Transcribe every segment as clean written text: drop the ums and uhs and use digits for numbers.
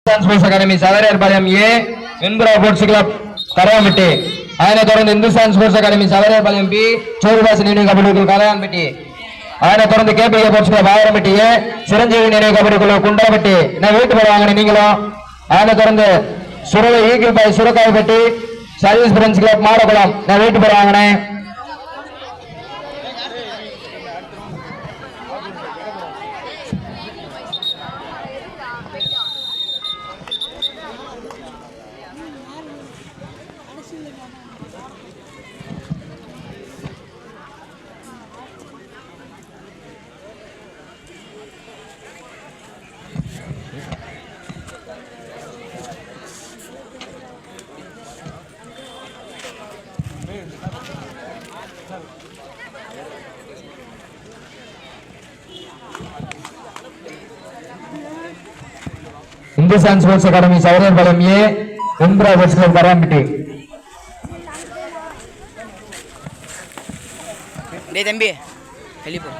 Sports academy Savariyarpalayam A Venpura sports club Karaiyampatti. அதனைத் தொடர்ந்து Hindustan sports academy சவரியர்பாளையம் B சோதிவாசி நினைவு கபடி குழு கரையாம்பட்டி. அதனைத் தொடர்ந்து கேபிகே ஸ்போர்ட்ஸ் கிளப் ஆயிரம்பட்டி ஏ சிரஞ்சீவி நினைவு கபடி குழு குண்டரப்பட்டி. நான் வீட்டு போட வாங்கினேன் நீங்களும். அதனைத் தொடர்ந்து சுரவை ஈகிள் பாய் சுரக்காய்பட்டி சர்வீஸ் பிரெஞ்ச் கிளப் மாடகுளம். நான் வீட்டு போட வாங்கினேன். Hindustan sports academy Savariyarpalayam A Venpura sports club Karaiyampatti.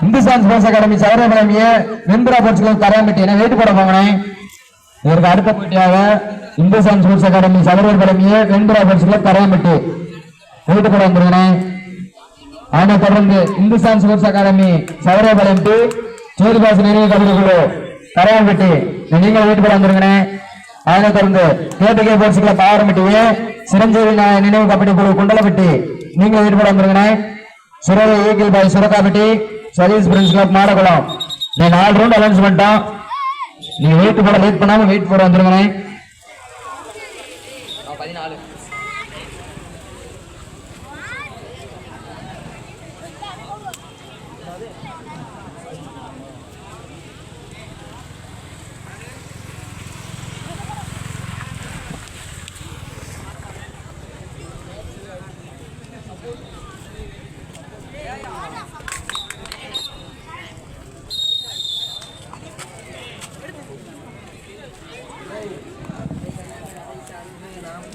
Hindustan sports academy Savariyarpalayam A Venpura sports club Karaiyampatti. நான் வெயிட் போட போகிறேன். இதற்கு அடுத்த போட்டியாக Hindustan sports academy Savariyarpalayam A Venpura sports club Karaiyampatti. Weight போட வந்துருக்கிறேன். அதனைத் தொடர்ந்து Hindustan sports academy Savariyarpalayam D சோதிபாசி நினைவு கபடி குழு கரையாம்பட்டி. நீங்கள் வீட்டு போட வந்துருங்க. அதனைத் தொடர்ந்து கேபிகே ஸ்போர்ட்ஸ் கிளப் ஆயிரம்பட்டி சிரஞ்சீவி நினைவு கபடி குழு குண்டலப்பட்டி. நீங்கள் வீட்டு போட வந்துருங்க. சுரவை ஈகிள் பாய் சுரக்காப்பட்டி சர்வீஸ் பிரெஞ்ச் கிளப் மாடகுளம். நீ 4 ரவுண்ட் அலௌன்ஸ் பண்ணிட்டோம். நீங்க வெயிட் போட லேட் பண்ணாம வெயிட் போட வந்துருங்க.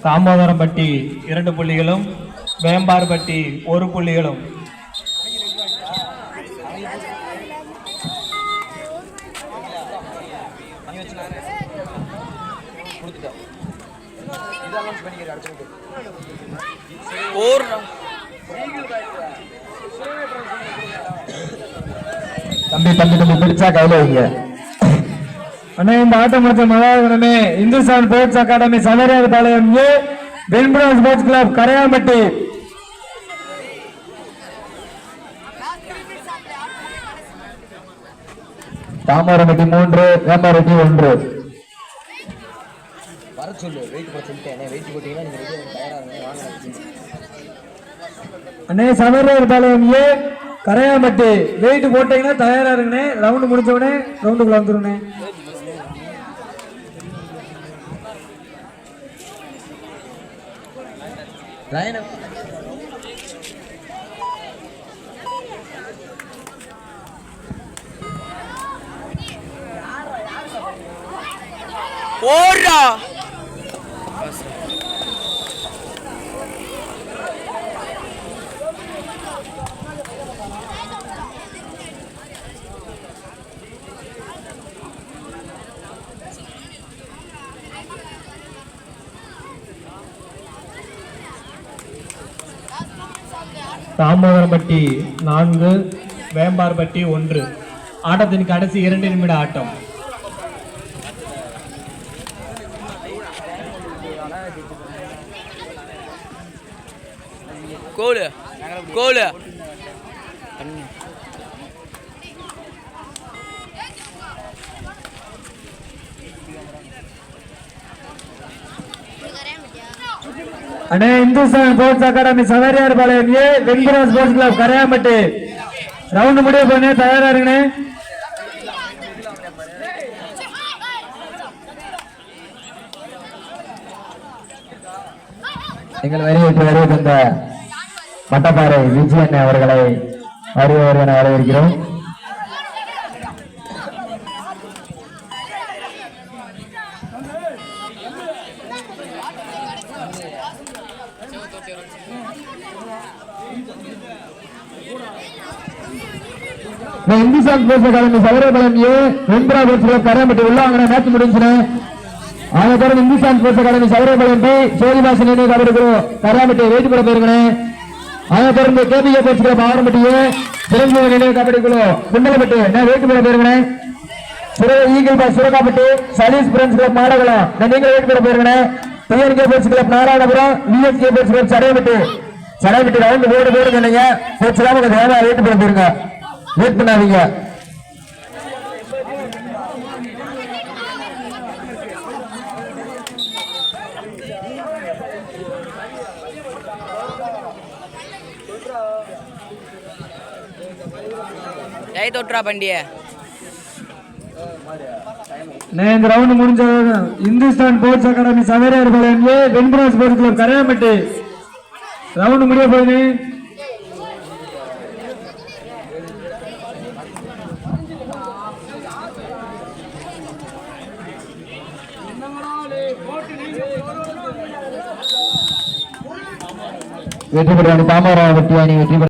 தாமோதரம்பட்டி 2 புள்ளிகளும் வேம்பார்பட்டி 1 புள்ளிகளும். தம்பி தம்பி தம்பி பிடிச்சா கையில வைங்க. அண்ணா இந்த ஆட்டம் முடிச்ச மகாவிடமே Hindustan sports academy Savariyarpalayam A Venpura sports club Karaiyampatti. தாமரம்பட்டி 3 Vembarpatti 1. வர சொல்லு வெயிட் போட சொல்லிட்டேன். வெயிட் போட்டீங்கன்னா நீங்க தயாரா இருங்க. வாங்க அண்ணே சவரியர்பாளையம் ஏ கரையாம்பட்டி வெயிட் போட்டீங்கன்னா தயாரா இருங்கண்ணே. ரவுண்ட் முடிஞ்ச உடனே ரவுண்டுக்குள்ள வந்துருண்ணே. ஓடுறா தாமோதரம்பட்டி 4 வேம்பார்பட்டி 1. ஆட்டத்தின் கடைசி 2 நிமிட ஆட்டம். கோலு கோலு அண்ணே Hindustan sports academy Savariyarpalayam A Venpura sports club Karaiyampatti round முடிவு பண்ண தயாரா இருங்கண்ணே. எங்கள் வருகை தந்த மட்டப்பாறை விஜயன் அவர்களை வருவ வரவேற்கிறோம். இந்துஸ்தான் ஸ்போர்ட்ஸ் அகாடமி சவரபாளையம் ஏ வெண்புறா ஸ்போர்ட்ஸ் கிளப் கரையாம்பட்டி உள்ள வாங்கின மேட்ச் முடிஞ்சுனே. அதை தொடர்ந்து இந்துஸ்தான் ஸ்போர்ட்ஸ் அகாடமி சௌரபாளையம் பி சோதிவாசன் நினைவு கபடி குழு கராமட்டி வெயிட் போட போயிருக்கேன். அதை தொடர்ந்து கேபிகே ஸ்போர்ட்ஸ் கிளப் ஆரம்பட்டியே சிறந்த நினைவு கபடி குழு குண்டலப்பட்டு வெயிட் போட போயிருக்கேன். ஈகிள் பாஸ் சுரக்காப்பட்டி சலீஸ் பிரெண்ட்ஸ் கிளப் மாடகுளம் நீங்கள் வெயிட் போட போயிருக்கேன். TNK sports club Narayanapuram VSK sports club Sadaiyappatti round board போடுங்க. நீங்க ஸ்போர்ட்ஸ் கிளப் வெயிட் போட போயிருங்க. வெயிட் பண்ணாதீங்க. ஜெய் தொற்றா பண்டிய இந்த ரவுண்ட் முடிஞ்ச Hindustan sports academy Saveriyar Palayam A Venpura sports club Karaiyampatti round முடிய போகுது. வெற்றி பெற்ற தாமரை வெற்றி அணி வெற்றி பெற